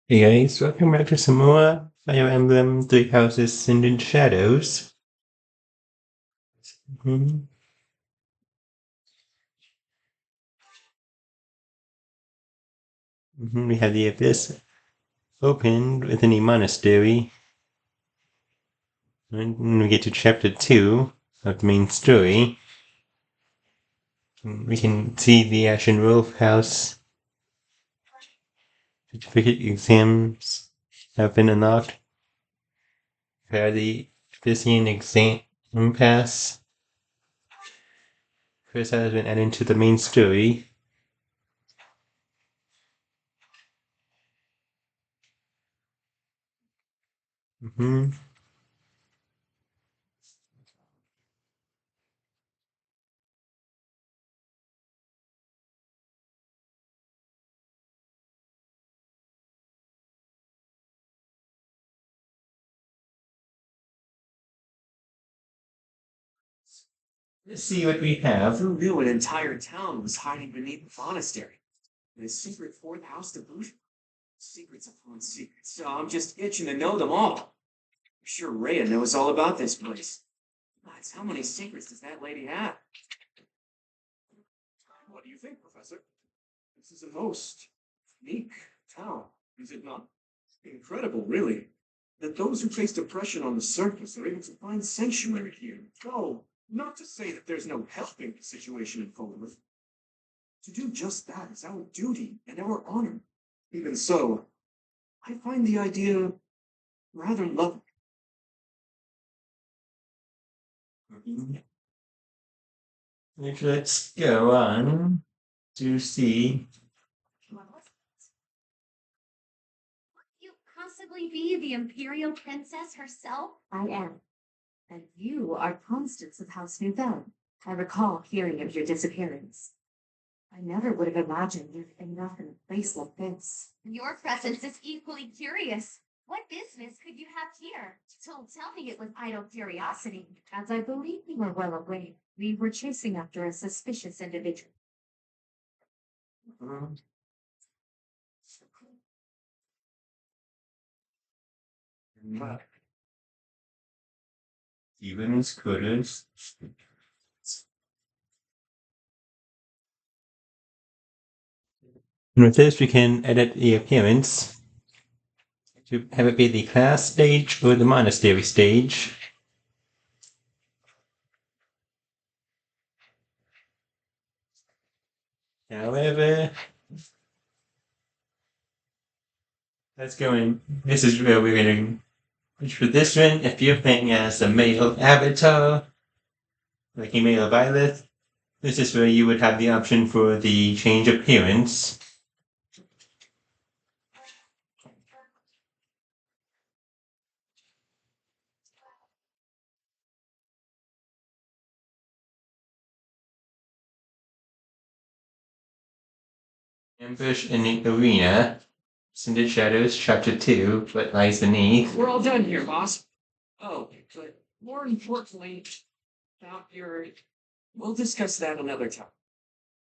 Hey guys, welcome back to some more Fire Emblem Three Houses Cindered Shadows. Mhm. We have the abyss opened within a monastery. And we get to chapter 2 of the main story. We can see the Ashen Wolf House certificate exams have been unlocked. We have the Abyssian exam pass. First has been added to the main story. Mm-hmm. Let's see what we have. Who knew an entire town was hiding beneath the monastery? And a secret fourth house to boot? Secrets upon secrets. So I'm just itching to know them all. I'm sure Rhea knows all about this place. Gods, how many secrets does that lady have? What do you think, Professor? This is a most unique town, is it not? Incredible, really, that those who face depression on the surface are able to find sanctuary here. No, not to say that there's no helping the situation in Falmouth. To do just that is our duty and our honor. Even so, I find the idea rather lovely. Let's go on to see. You possibly be the Imperial Princess herself? I am. And you are Constance of House Nouvelle. I recall hearing of your disappearance. I never would have imagined you'd end up in a place like this. Your presence is equally curious. What business could you have here? Don't tell me it was idle curiosity. As I believe we were well aware, we were chasing after a suspicious individual. Even as good as. And with this, we can edit the appearance to have it be the class stage or the monastery stage. However, let's go in. This is where we're going to. For this one, if you're playing as a male avatar, like a male Violet, this is where you would have the option for the change appearance. Ambush in the arena. Cindered Shadows, Chapter 2, What Lies Beneath. We're all done here, boss. Oh, but more importantly, about your. We'll discuss that another time.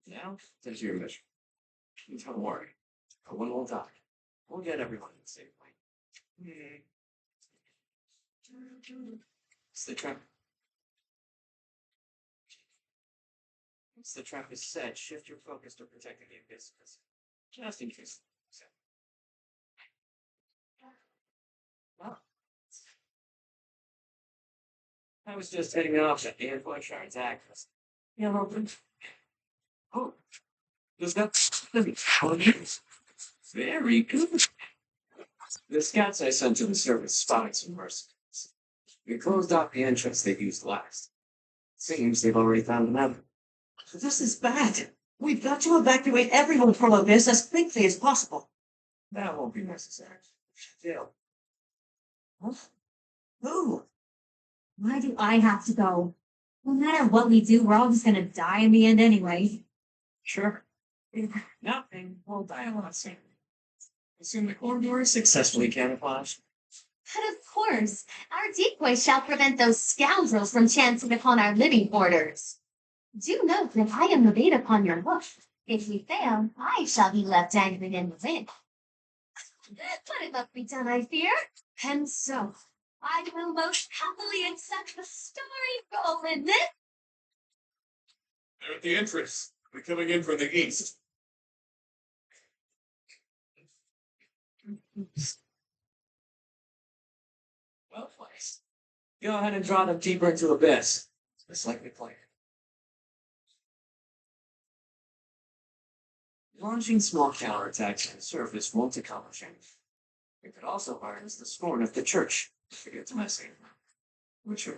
Now, there's your mission. Don't worry. No one will die. We'll get everyone in the same way. It's the trap. Once the trap is set, shift your focus to protecting the abyss. Just in case. Well, I was just heading off at the airport Sharon's access. Yeah, open. Oh, does that very good. The scouts I sent to the service spotted some mercenaries. We closed off the entrance they used last. Seems they've already found another. This is bad. We've got to evacuate everyone from Abyss as quickly as possible. That won't be necessary. Still. Huh? Who? Why do I have to go? No matter what we do, we're all just gonna die in the end anyway. Sure. If nothing, we'll die a lot sooner. Assume the corridor is successfully camouflaged. But of course, our decoy shall prevent those scoundrels from chancing upon our living quarters. Do note that I am the bait upon your hook. If we fail, I shall be left dangling in the wind. But it must be done, I fear. And so, I will most happily accept the story role in this. They're at the entrance. They're coming in from the east. Well placed. Go ahead and draw them deeper into Abyss. Just like we planned. Launching small counterattacks on the surface won't accomplish anything. We could also harness the scorn of the church to get to messing. Which are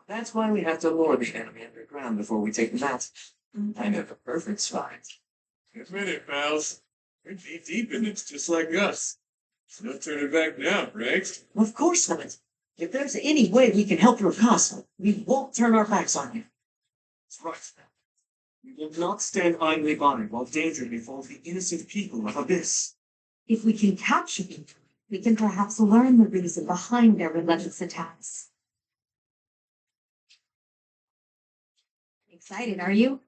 That's why we have to lure the enemy underground before we take them out. I have a perfect spot. Admit it, pals. We're deep in it, just like us. No turning back now, right? Of course not. If there's any way we can help your cause, we won't turn our backs on you. That's right. We will not stand idly by while danger befalls the innocent people of Abyss. If we can capture them, we can perhaps learn the reason behind their relentless attacks. Excited, are you?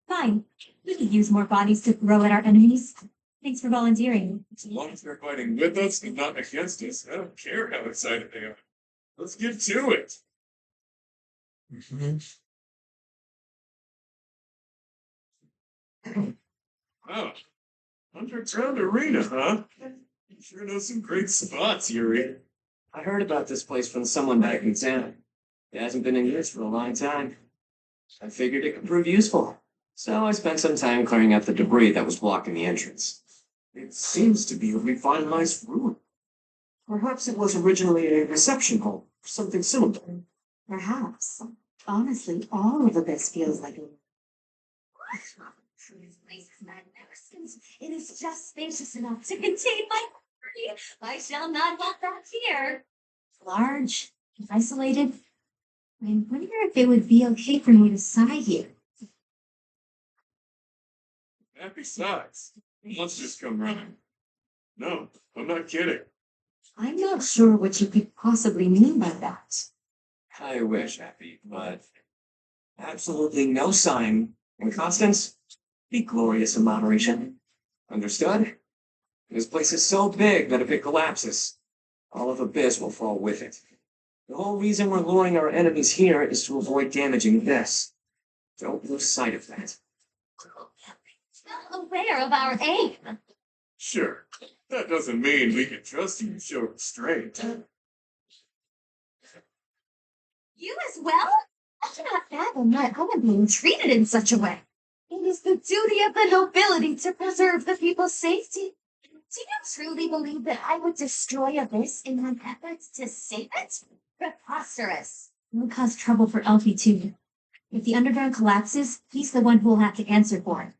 Fine. We could use more bodies to throw at our enemies. Thanks for volunteering. As long as they're fighting with us and not against us, I don't care how excited they are. Let's get to it. Oh, underground arena, huh? You sure know some great spots, Yuri. I heard about this place from someone back in town. It hasn't been in use for a long time. I figured it could prove useful. So I spent some time clearing out the debris that was blocking the entrance. It seems to be a revitalized ruin. Perhaps it was originally a reception hall, or something similar. Perhaps. Honestly, all of Abyss feels like a... This place is magnificent. It is just spacious enough to contain my party. I shall not want that here. Large, isolated. I wonder if it would be okay for me to sigh here. And besides, monsters come running. No, I'm not kidding. I'm not sure what you could possibly mean by that. I wish, Happy, but absolutely no sign. And Constance, be glorious in moderation. Understood? This place is so big that if it collapses, all of Abyss will fall with it. The whole reason we're luring our enemies here is to avoid damaging this. Don't lose sight of that. Well aware of our aim. Sure. That doesn't mean we can trust you to show restraint. You as well? I cannot fathom that I am being treated in such a way. It is the duty of the nobility to preserve the people's safety. Do you truly believe that I would destroy Abyss in my efforts to save it? Preposterous. It will cause trouble for Elfie too. If the underground collapses, he's the one who will have to answer for it.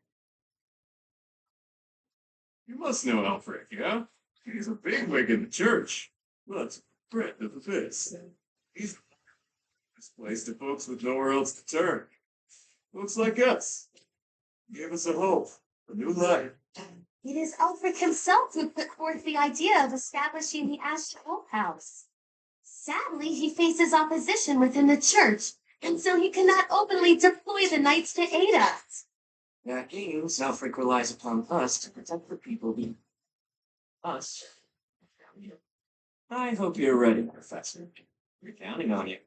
You must know Alfred, yeah? He's a bigwig in the church. But Brett of Abyss. He's displaced to folks with nowhere else to turn. Looks like us. Gave us a hope, a new life. It is Alfred himself who put forth the idea of establishing the Asheville House. Sadly, he faces opposition within the church, and so he cannot openly deploy the knights to aid us. That means Alfred relies upon us to protect the people we... Us. I hope you're ready, Professor. We're counting on you.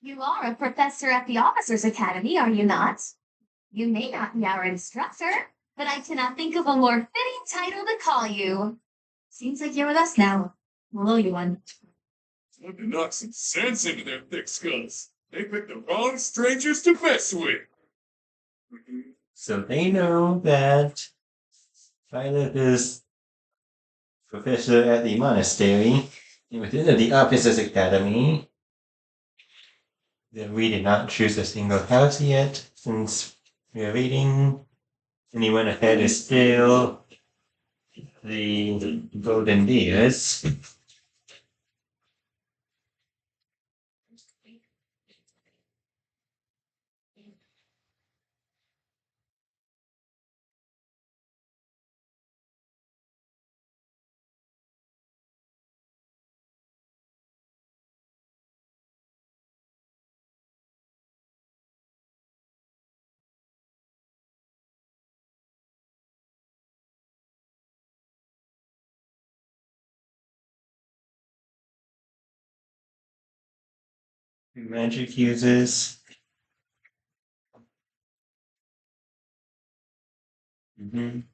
You are a professor at the Officers' Academy, are you not? You may not be our instructor, but I cannot think of a more fitting title to call you. Seems like you're with us now. We'll owe you one. Time to knock some sense into their thick skulls. They picked the wrong strangers to mess with. So they know that Violet is professor at the monastery and within the Officers' Academy. That we did not choose a single house yet since we are waiting. Anyone ahead is still the Golden Deers. Magic uses. Mhm.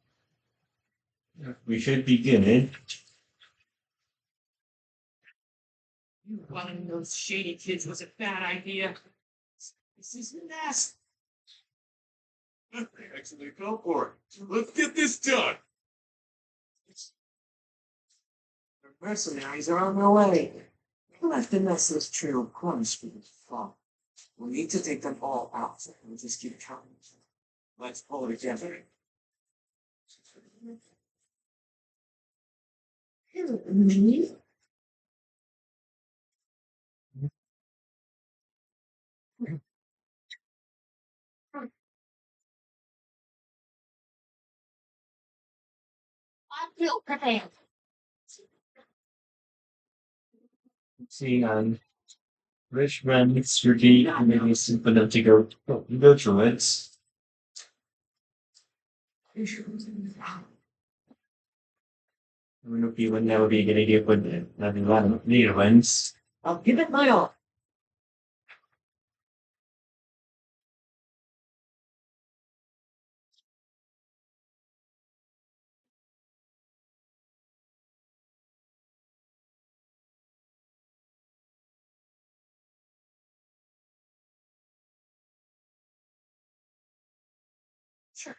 We should be good. You running those shady kids was a bad idea. This is a mess. Actually, go for it. Let's get this done. The mercenaries are on their way. We left the Nestless trail of crumbs for the fall. We need to take them all out and just keep counting. Let's pull it together. Me? I feel prepared. See, which runs your gate and maybe for them to go through it. I don't know if you would that would be a good idea for having a lot of later ones. I'll give it my all. Sure.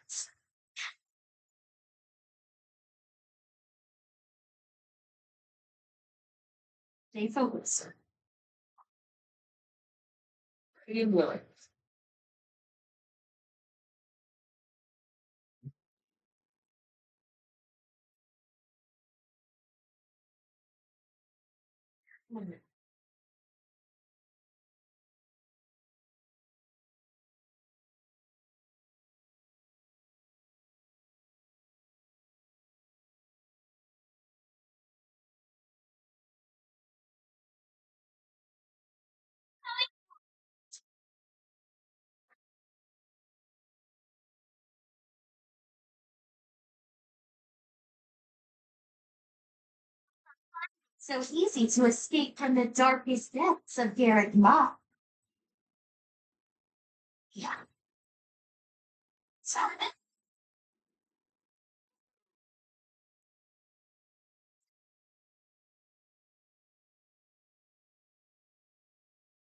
Stay focused. Pretty willing. So easy to escape from the darkest depths of Garrett Mock. Yeah. So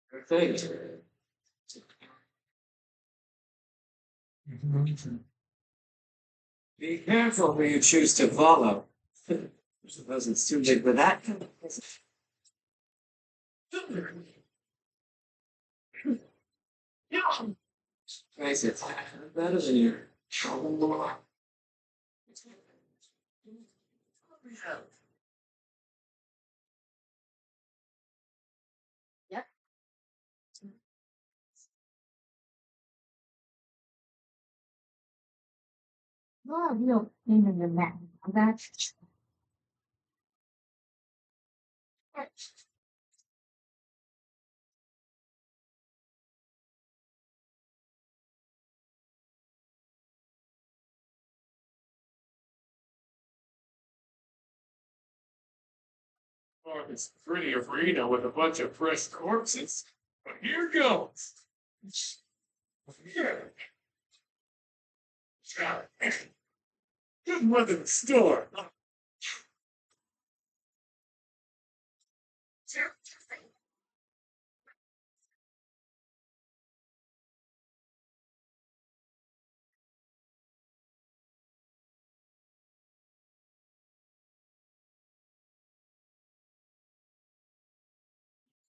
Perfect. Be careful who you choose to follow. I suppose it's too late for that. Face it, better than you. yep. You're a real pain in the neck. That's Oh, it's pretty arena with a bunch of fresh corpses. But here goes. Here. Good weather in the store.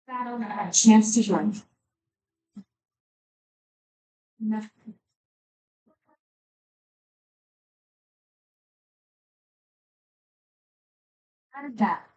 battle not a chance to join. No. How did that?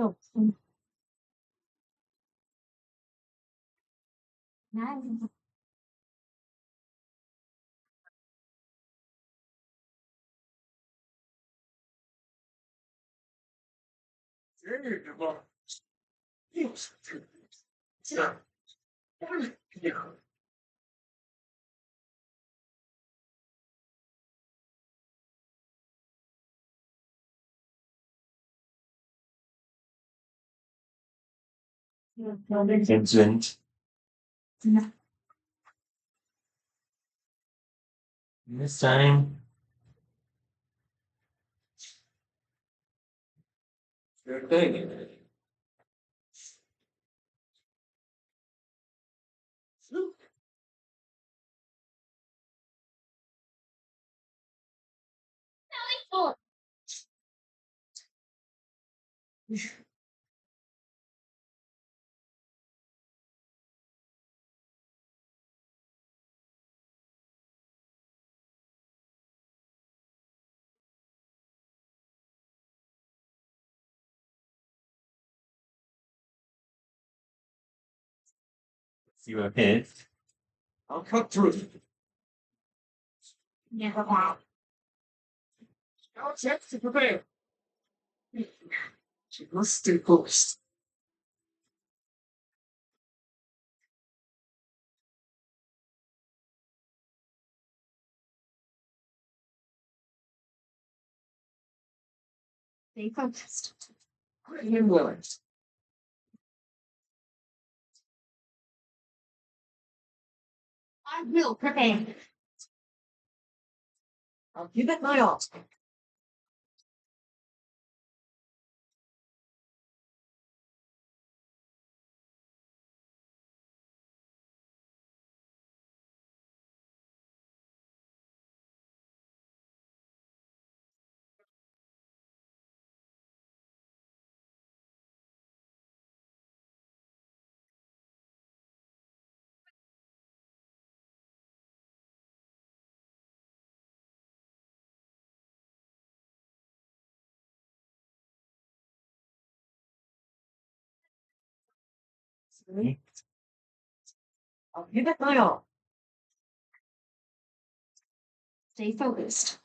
Oh. Nice. Vincent. This time, Sure thing. you were hit. I'll cut through. Never. No chance to prevail. She must stay focused. Stay focused. Ready and willing. I will prepare. I'll give it my all. I'll give it my all. Stay focused.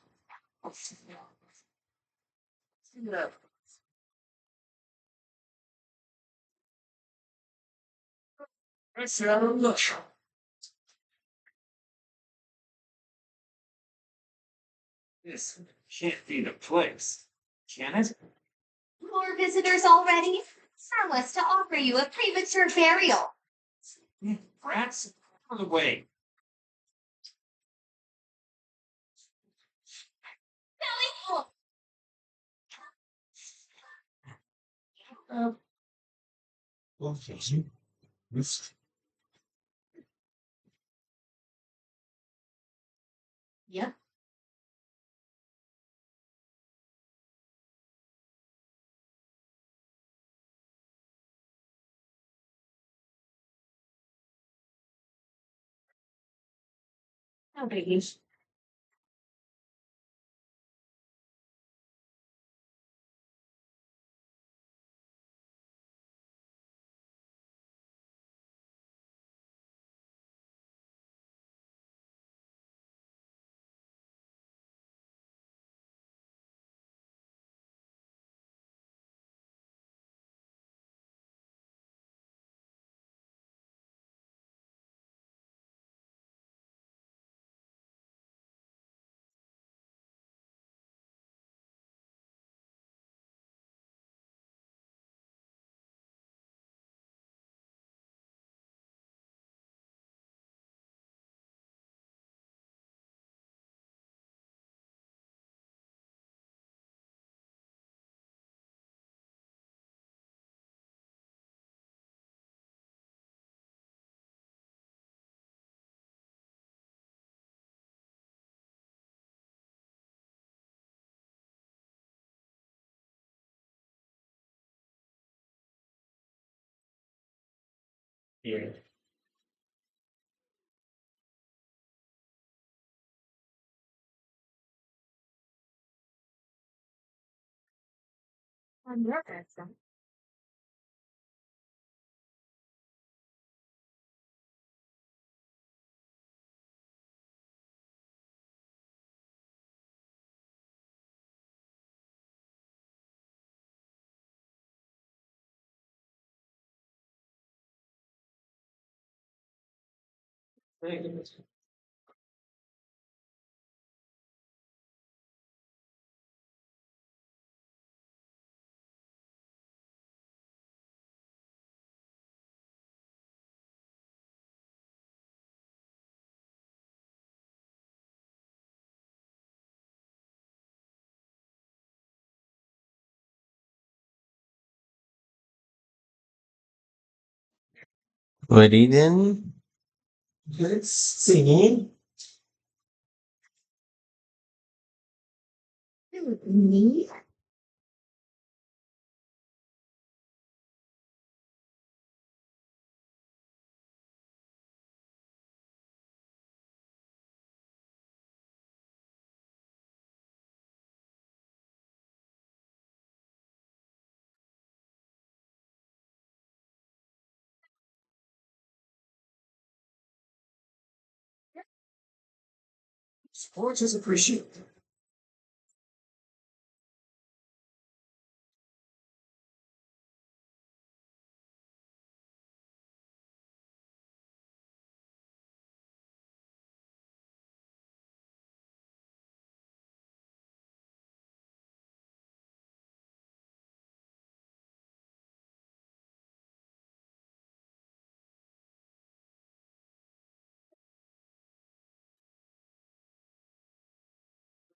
Let's have a look. This can't be the place, can it? More visitors already? Tell us to offer you a premature burial. Rats, out of the way. Okay. This Yep. No biggies. here. I'm nervous. Ready then? Let's see. Me? Sports is appreciated.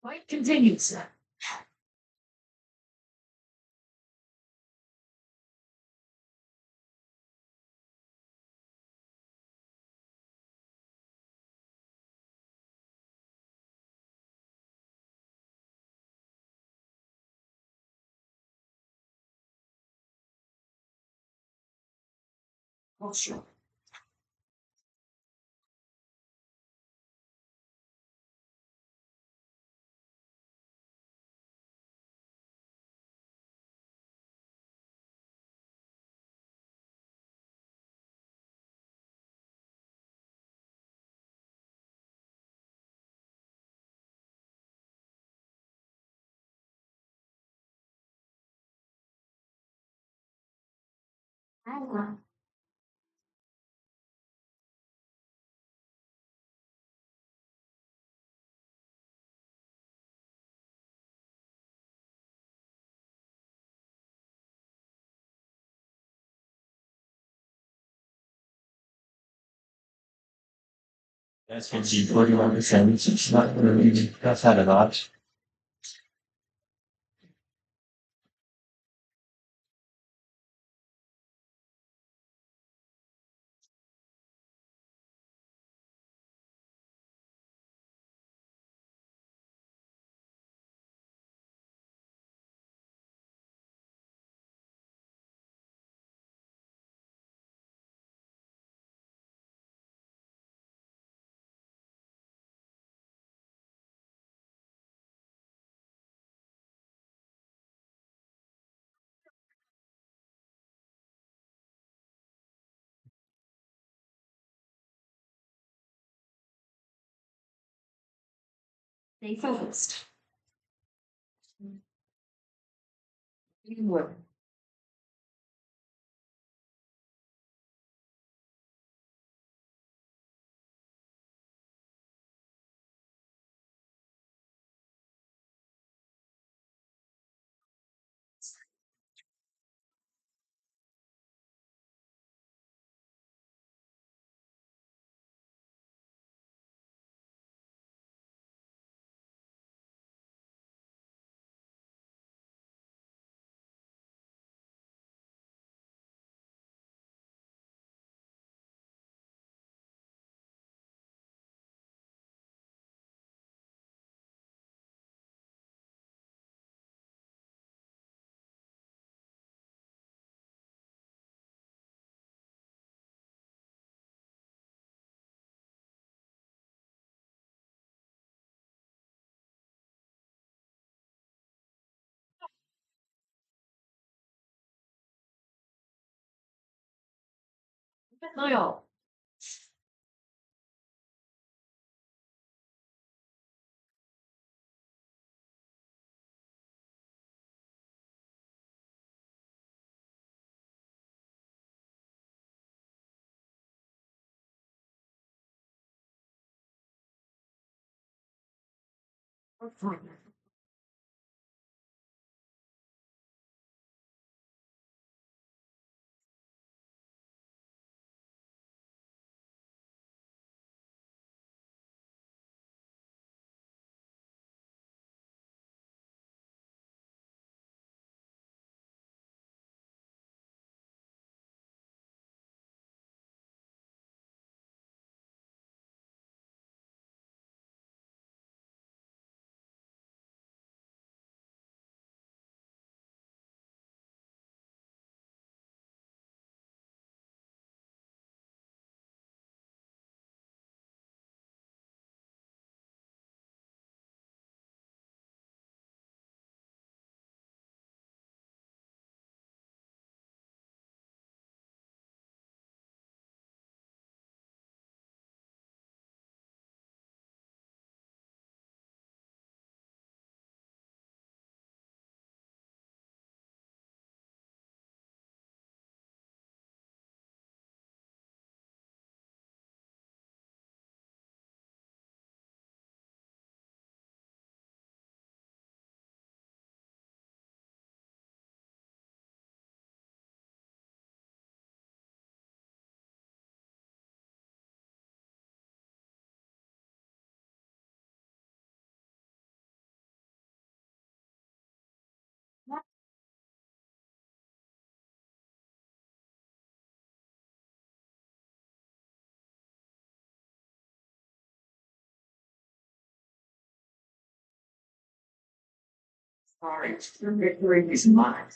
Fight continues. Oh, sure. I want. That's 41%. It's not really, that's not a lot. Stay focused. Teamwork. Loyal. Sorry, your victory is mine.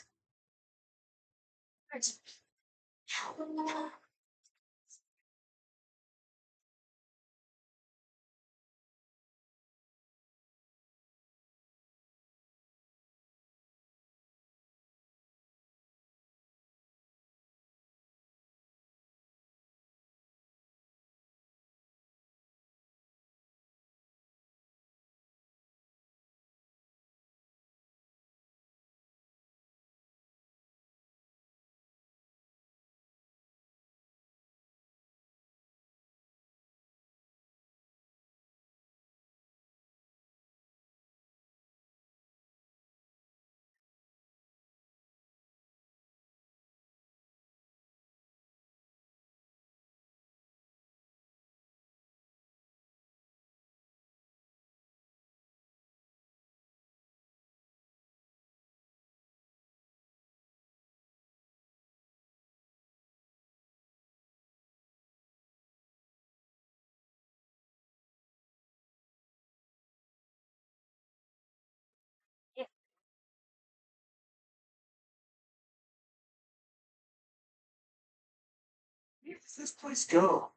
Where does this place go?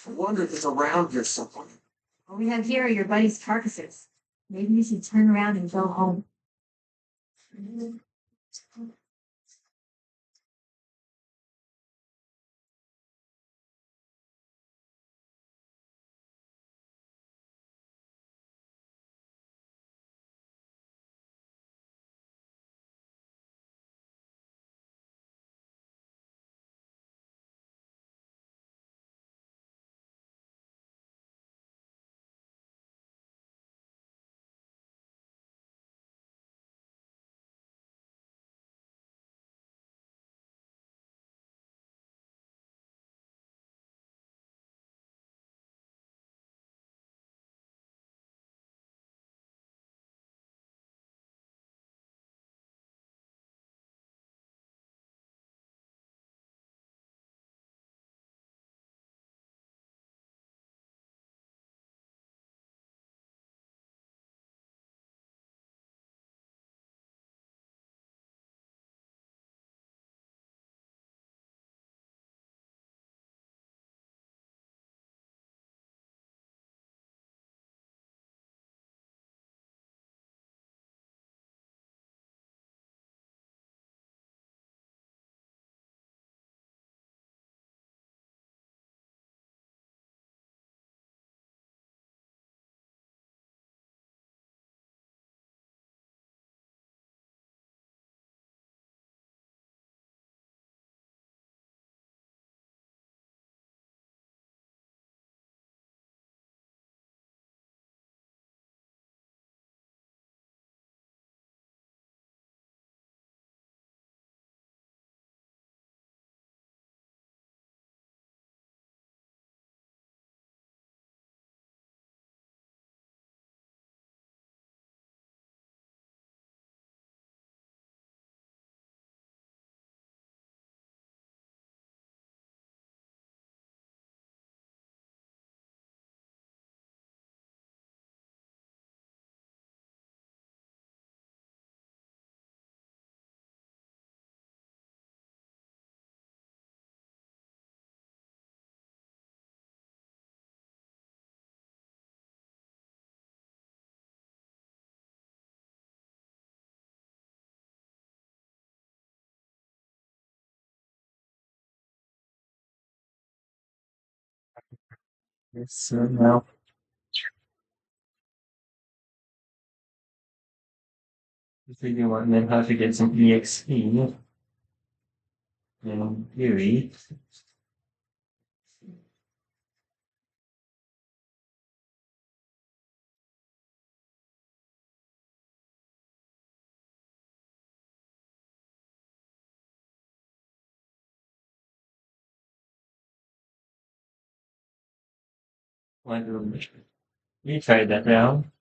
I wonder if it's around here somewhere. All we have here are your buddy's carcasses. Maybe you should turn around and go home. So now if we do want then how to get some EXP in theory. One room. We tried that round.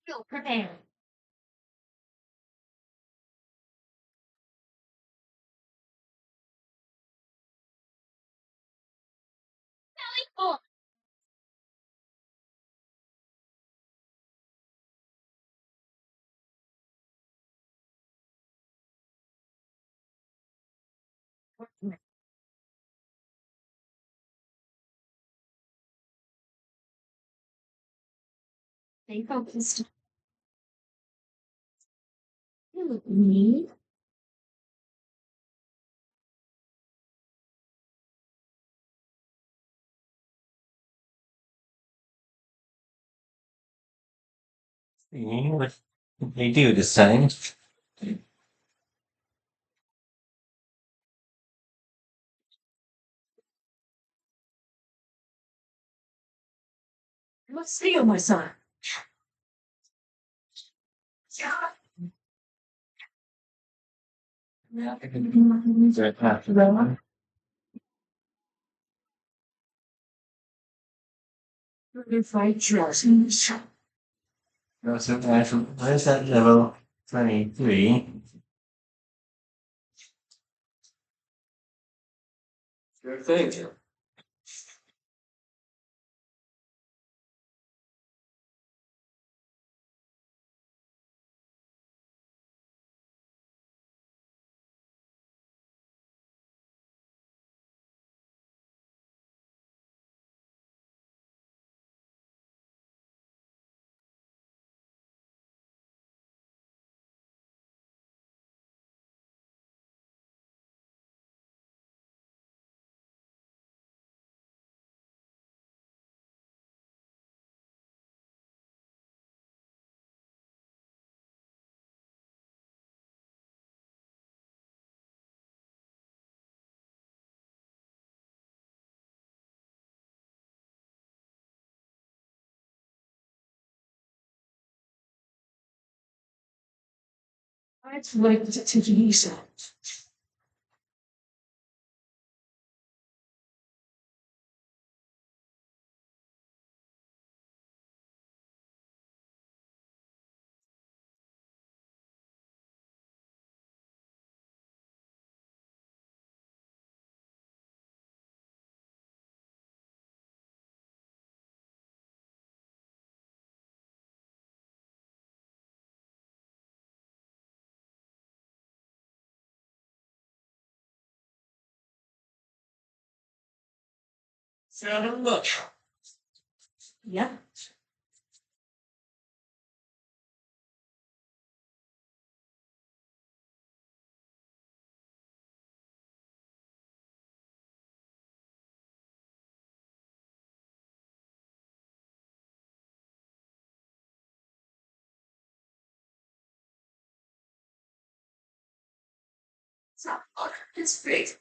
Feel prepared. Oh, stay focused. You look me. Seeing what they do this time. Let's feel my son. Yeah, I can do it after that one. If I trust. Also, where's that level 23? Sure thing. I'd like to use it. Sound look. Yeah. So, look, it's fake.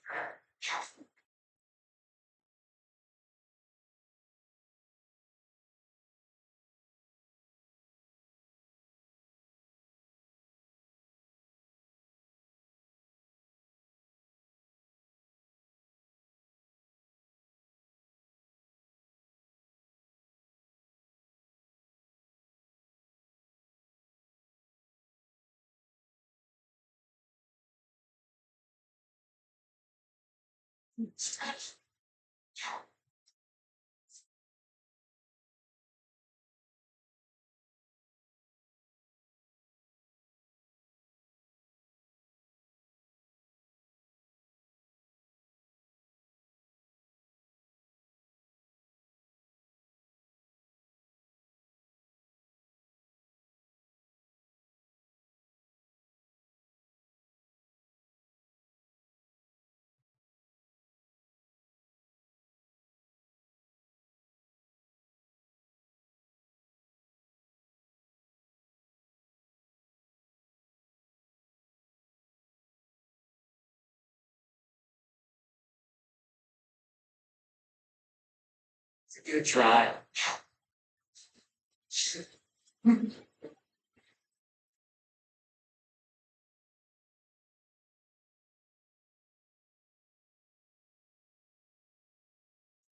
It's a good try.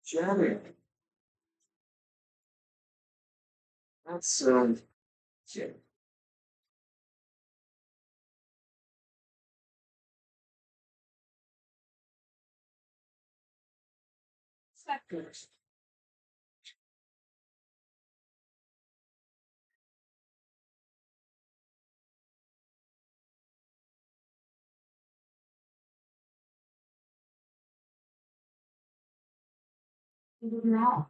Jeremy, that's yeah. It's not good. No.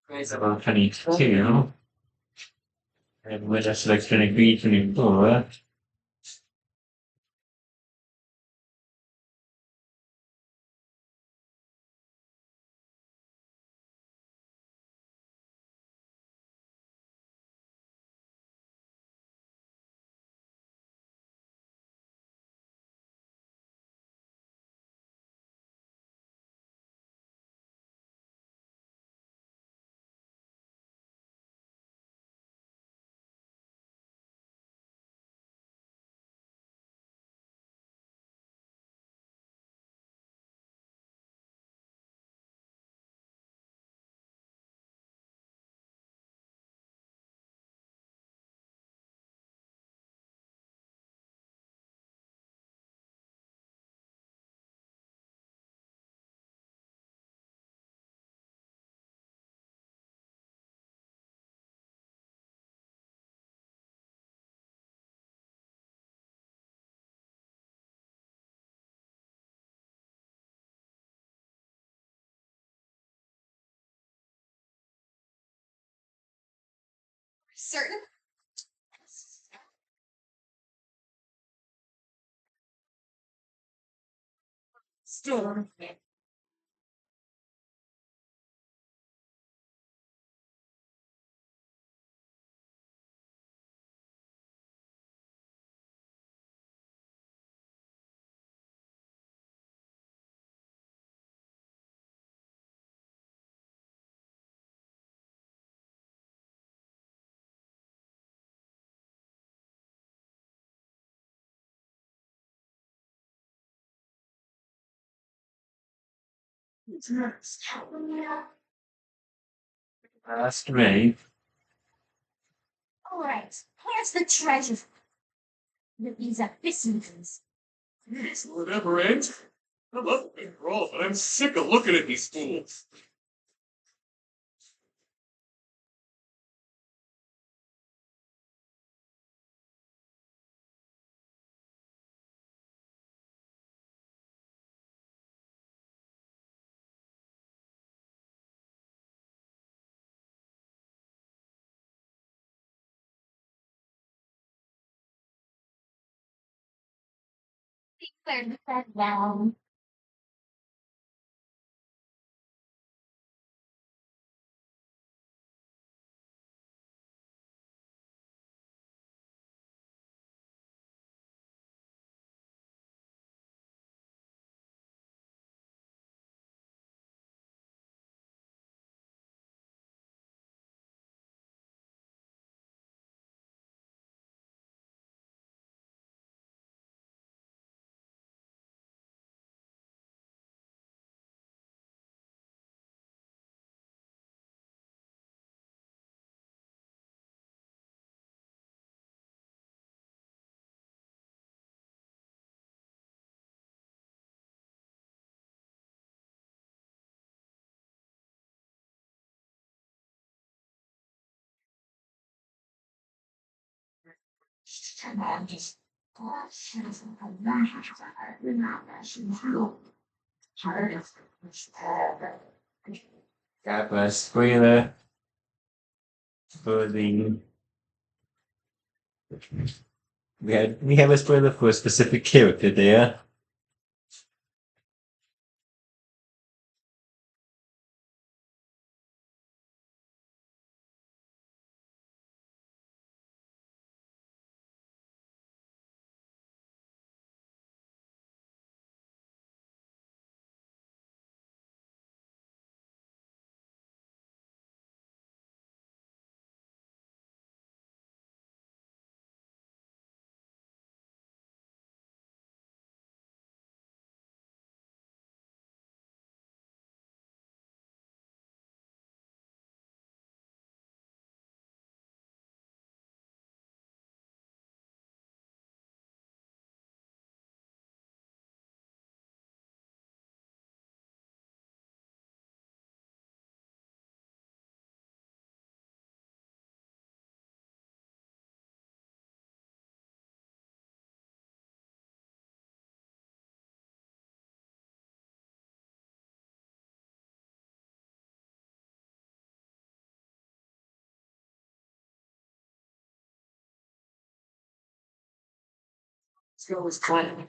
It's about 22. And with a selection of 24. Certain? Still. Last me. All right, here's the treasure. These abysses. Jeez, will it ever end? I love Big Brawl, but I'm sick of looking at these fools. Declared that down. Got a spoiler for the. We have a spoiler for a specific character there. go as planned.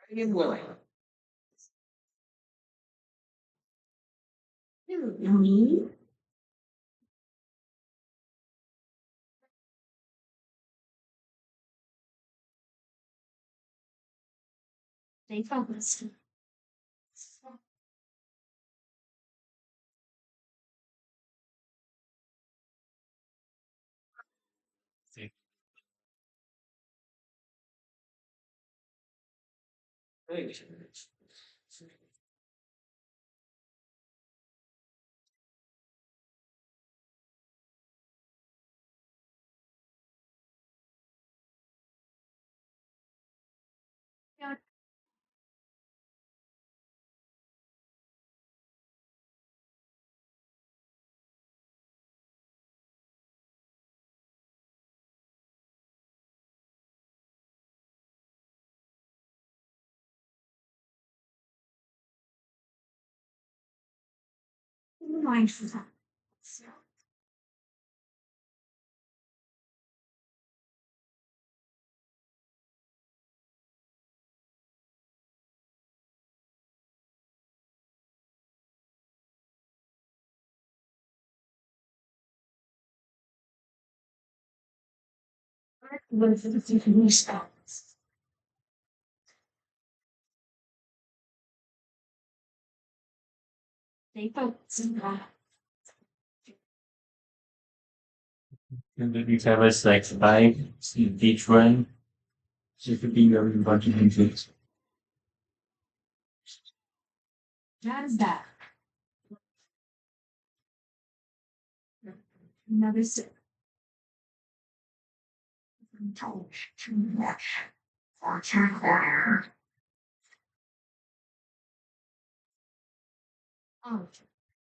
Ready and willing. Me? Stay focused. Great. mindful. They focus on that. And then you have us like five each one. So it could be a bunch of things. That is that. Another sip. Too much. Oh,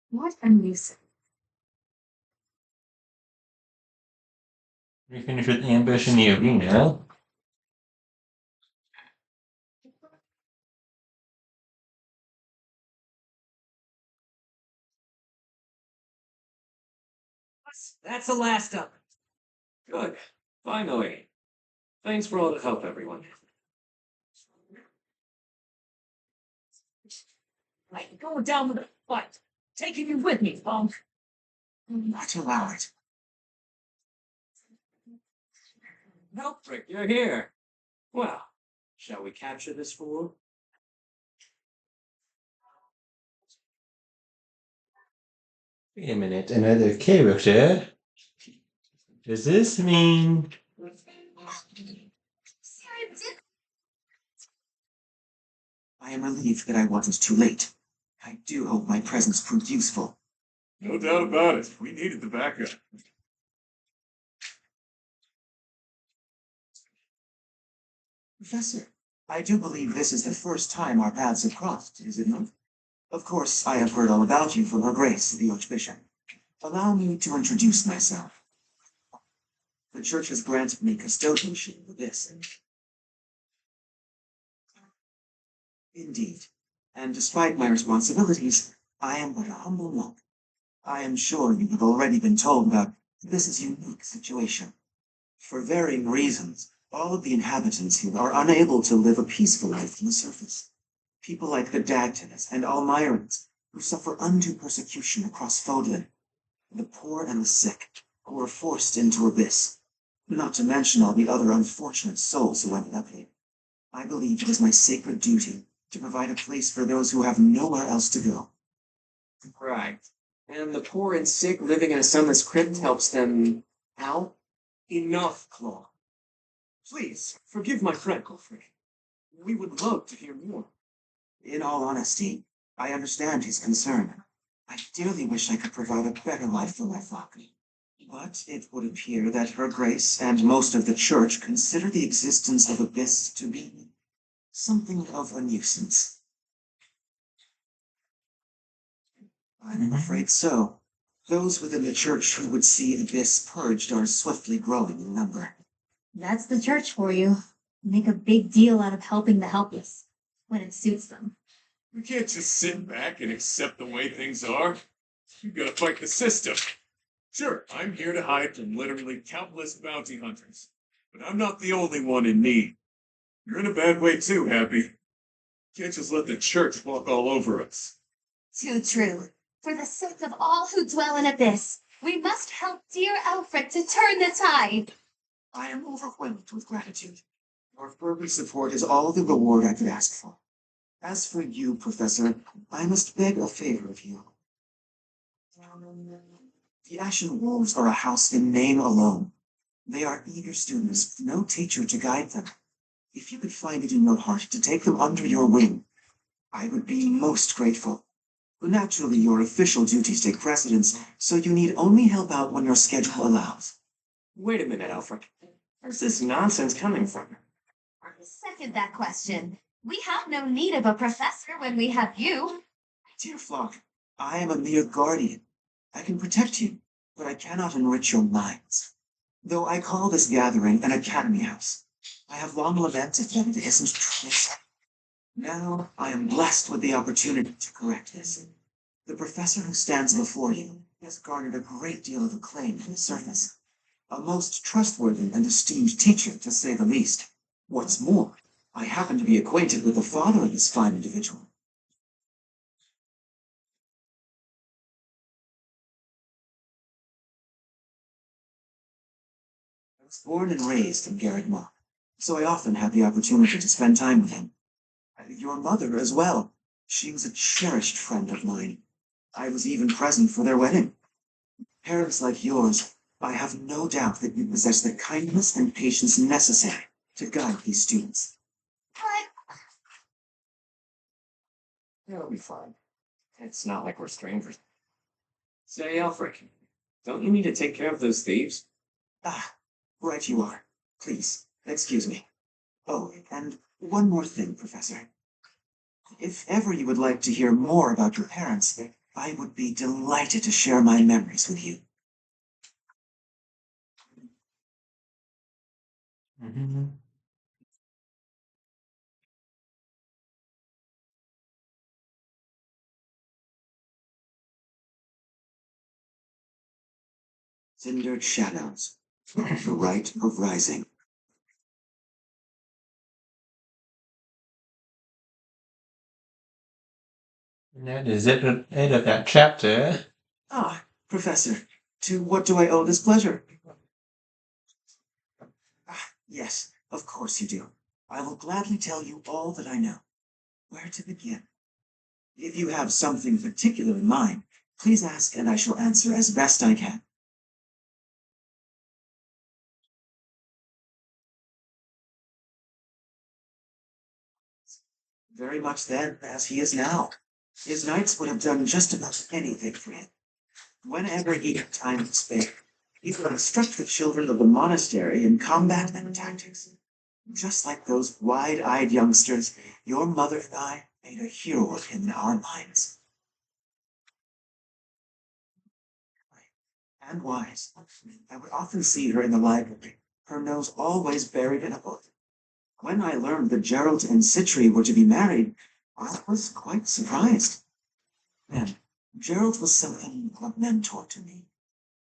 what a nuisance. We finish with ambush in the arena. That's the last of it. Good. Finally. Thanks for all the help, everyone. Like going down with a fight. Taking you with me, punk. Not allow it. Nope, Rick, you're here. Well, shall we capture this fool? Wait a minute, another character? Does this mean I am relieved that I wasn't too late. I do hope my presence proved useful. No doubt about it. We needed the backup. Professor, I do believe this is the first time our paths have crossed, is it not? Of course, I have heard all about you from Her Grace, the Archbishop. Allow me to introduce myself. The Church has granted me custodianship of this. Indeed. And despite my responsibilities, I am but a humble monk. I am sure you have already been told about this unique situation. For varying reasons, all of the inhabitants here are unable to live a peaceful life on the surface. People like the Dagtons and Almirans, who suffer undue persecution across Fodlan. The poor and the sick, who are forced into abyss. Not to mention all the other unfortunate souls who ended up here. I believe it is my sacred duty to provide a place for those who have nowhere else to go. Right. And the poor and sick living in a sunless crypt helps them out? Enough, Claw. Please, forgive my friend, Wilfred. We would love to hear more. In all honesty, I understand his concern. I dearly wish I could provide a better life for my flock. But it would appear that Her Grace and most of the Church consider the existence of Abyss to be something of a nuisance. I'm afraid so. Those within the Church who would see Abyss purged are swiftly growing in number. That's the church for you. Make a big deal out of helping the helpless when it suits them. We can't just sit back and accept the way things are. You gotta fight the system. Sure, I'm here to hide from literally countless bounty hunters, but I'm not the only one in need. You're in a bad way too, Happy. Can't just let the church walk all over us. Too true. For the sake of all who dwell in Abyss, we must help dear Alfred to turn the tide. I am overwhelmed with gratitude. Your fervent support is all the reward I could ask for. As for you, Professor, I must beg a favor of you. The Ashen Wolves are a house in name alone. They are eager students with no teacher to guide them. If you could find it in your heart to take them under your wing, I would be most grateful. Naturally, your official duties take precedence, so you need only help out when your schedule allows. Wait a minute, Alfred. Where's this nonsense coming from? I second that question. We have no need of a professor when we have you. Dear flock, I am a mere guardian. I can protect you, but I cannot enrich your minds. Though I call this gathering an academy house, I have long lamented that it isn't true. Now I am blessed with the opportunity to correct this. The professor who stands before you has garnered a great deal of acclaim from the surface. A most trustworthy and esteemed teacher, to say the least. What's more, I happen to be acquainted with the father of this fine individual. I was born and raised in Garrett Mock, so I often had the opportunity to spend time with him. Your mother as well. She was a cherished friend of mine. I was even present for their wedding. Parents like yours, I have no doubt that you possess the kindness and patience necessary to guide these students. It'll be fine. It's not like we're strangers. Say, Alfred, don't you need to take care of those thieves? Ah, right you are. Please, excuse me. Oh, and one more thing, Professor. If ever you would like to hear more about your parents, I would be delighted to share my memories with you. Mm-hmm. Cindered shadows. The rite of rising. And that is it, the end of that chapter. Ah, Professor, to what do I owe this pleasure? Ah, yes, of course you do. I will gladly tell you all that I know. Where to begin? If you have something particular in mind, please ask and I shall answer as best I can. Very much then as he is now. His knights would have done just about anything for him. Whenever he had time to spare, he would instruct the children of the monastery in combat and tactics. Just like those wide-eyed youngsters, your mother and I made a hero of him in our minds. And wise. I would often see her in the library, her nose always buried in a book. When I learned that Gerald and Citri were to be married, I was quite surprised. And Gerald was something of a mentor to me.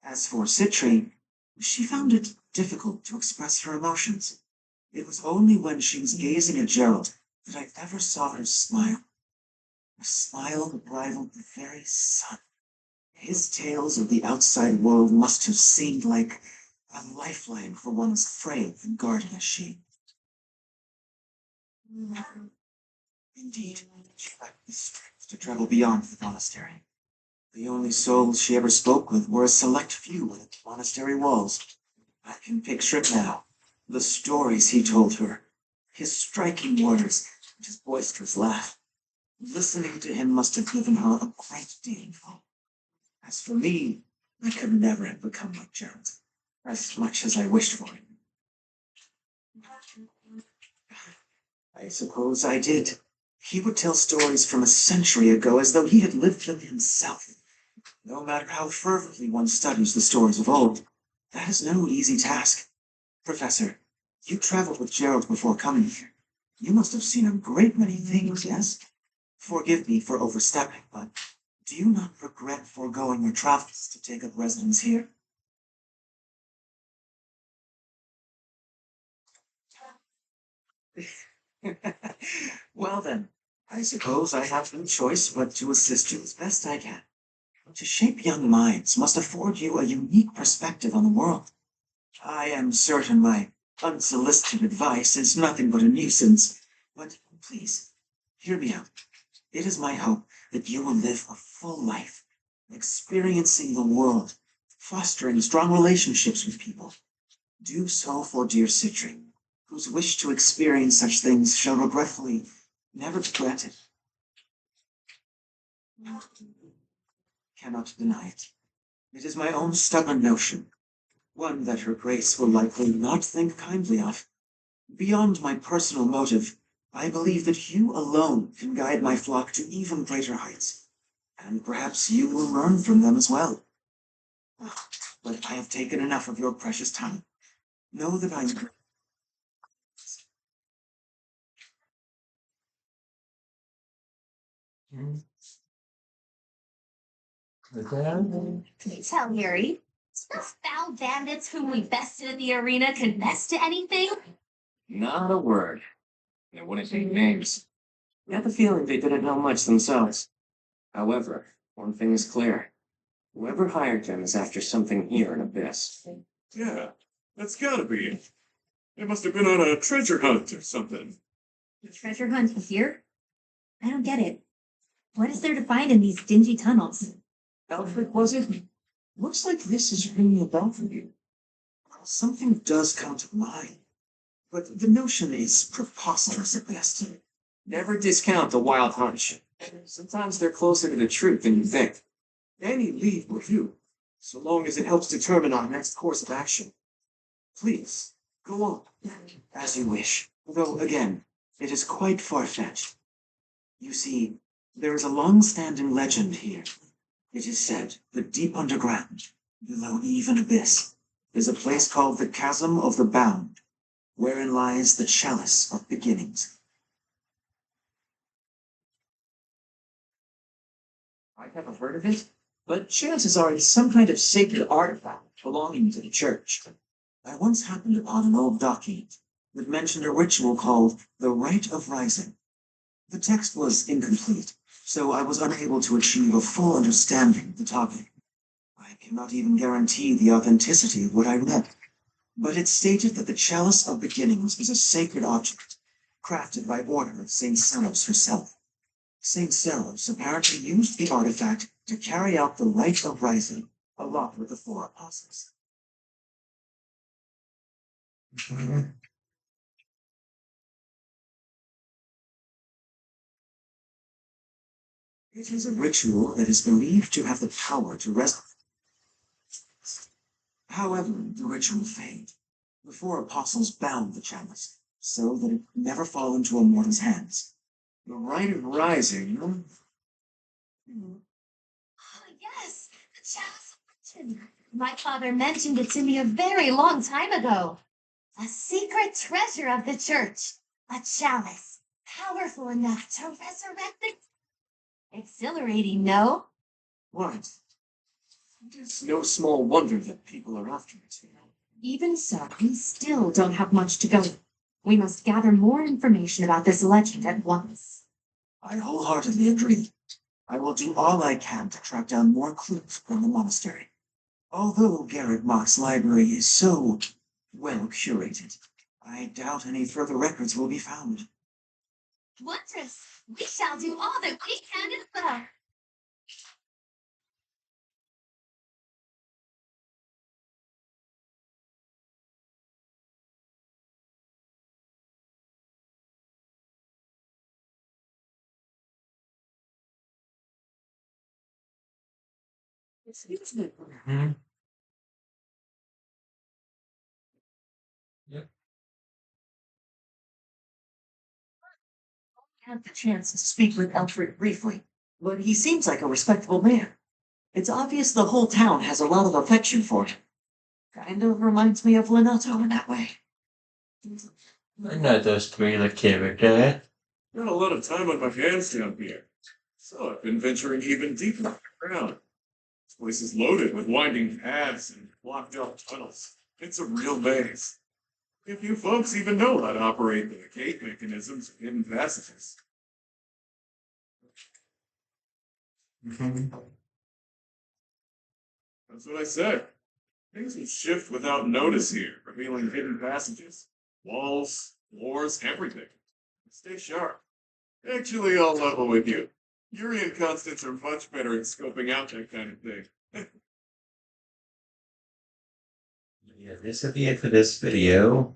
As for Citri, she found it difficult to express her emotions. It was only when she was gazing at Gerald that I ever saw her smile. A smile that rivaled the very sun. His tales of the outside world must have seemed like a lifeline for one as frail and guarded as she. Indeed, she lacked the strength to travel beyond the monastery. The only souls she ever spoke with were a select few within the monastery walls. I can picture it now. The stories he told her, his striking words, and his boisterous laugh. Listening to him must have given her a great deal of hope. As for me, I could never have become like Gerald, as much as I wished for it. I suppose I did. He would tell stories from a century ago as though he had lived them himself. No matter how fervently one studies the stories of old, that is no easy task. Professor, you traveled with Gerald before coming here. You must have seen a great many things, yes? Forgive me for overstepping, but do you not regret foregoing your travels to take up residence here? Well then, I suppose I have no choice but to assist you as best I can. To shape young minds must afford you a unique perspective on the world. I am certain my unsolicited advice is nothing but a nuisance, but please, hear me out. It is my hope that you will live a full life, experiencing the world, fostering strong relationships with people. Do so for dear Citri, whose wish to experience such things shall regretfully never be granted. Cannot deny it. It is my own stubborn notion, one that her grace will likely not think kindly of. Beyond my personal motive, I believe that you alone can guide my flock to even greater heights, and perhaps you will learn from them as well. But I have taken enough of your precious time. Know that I am Mm. Tell Harry, those foul bandits whom we bested in the arena confess to anything? Not a word. They wouldn't take names. I got the feeling they didn't know much themselves. However, one thing is clear. Whoever hired them is after something here in Abyss. Yeah, that's gotta be it. They must have been on a treasure hunt or something. The treasure hunt here? I don't get it. What is there to find in these dingy tunnels? Alfred, was it? Looks like this is ringing a bell for you. Something does come to mind, but the notion is preposterous at best. Never discount the wild hunch. Sometimes they're closer to the truth than you think. Any lead will do, so long as it helps determine our next course of action. Please, go on. As you wish, though again, it is quite far-fetched. You see, there is a long-standing legend here. It is said that deep underground, below even Abyss, is a place called the Chasm of the Bound, wherein lies the Chalice of Beginnings. I haven't heard of it, but chances are it's some kind of sacred artifact belonging to the church. I once happened upon an old document that mentioned a ritual called the Rite of Rising. The text was incomplete, so I was unable to achieve a full understanding of the topic. I cannot even guarantee the authenticity of what I read, but it stated that the Chalice of Beginnings is a sacred object, crafted by order of Saint Ceros herself. Saint Ceros apparently used the artifact to carry out the Rite of Rising, along with the four apostles. It is a ritual that is believed to have the power to resurrect. However, the ritual failed. The four apostles bound the chalice, so that it could never fall into a mortal's hands. The Rite of Rising. Oh, yes, the chalice of fortune. My father mentioned it to me a very long time ago. A secret treasure of the church. A chalice, powerful enough to resurrect the... Exhilarating, no? What? It's no small wonder that people are after it. Even so, we still don't have much to go. We must gather more information about this legend at once. I wholeheartedly agree. I will do all I can to track down more clues from the monastery. Although Garrett Mock's library is so well curated, I doubt any further records will be found. Wondrous! We shall do all that we can as well. Excuse me. Mhm. Yep. I had the chance to speak with Alfred briefly, but he seems like a respectable man. It's obvious the whole town has a lot of affection for him. Kind of reminds me of Lenato in that way. Another thriller character. Got a lot of time on my hands down here. So I've been venturing even deeper underground. This place is loaded with winding paths and blocked off tunnels. It's a real maze. If you folks even know how to operate the gate mechanisms and hidden passages. Mhm. That's what I said. Things will shift without notice here, revealing hidden passages, walls, floors, everything. Stay sharp. Actually, I'll level with you. Yuri and Constance are much better at scoping out that kind of thing. Yeah, this will be it for this video.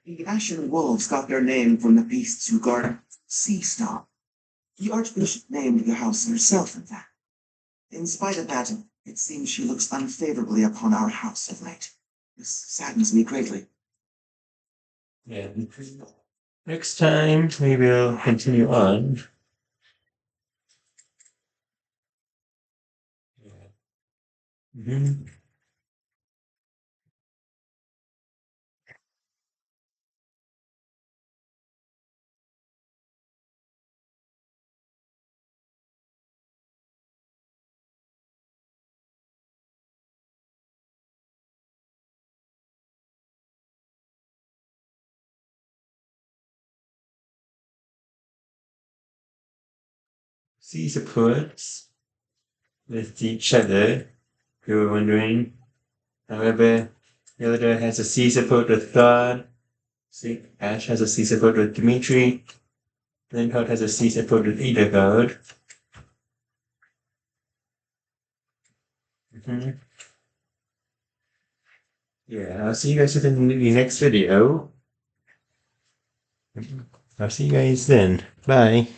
The Ashen Wolves got their name from the beasts who guard Sea Star. The Archbishop named the house herself, in fact. In spite of that, it seems she looks unfavorably upon our house of late. This saddens me greatly. And next time, we will continue on. Mhm. sea supports with each other, if you were wondering. However, Hilda has a sea support with God. See, Ash has a sea support with Dimitri. Lindhout has a sea support with Edelgard. Yeah, I'll see you guys in the next video. I'll see you guys then. Bye.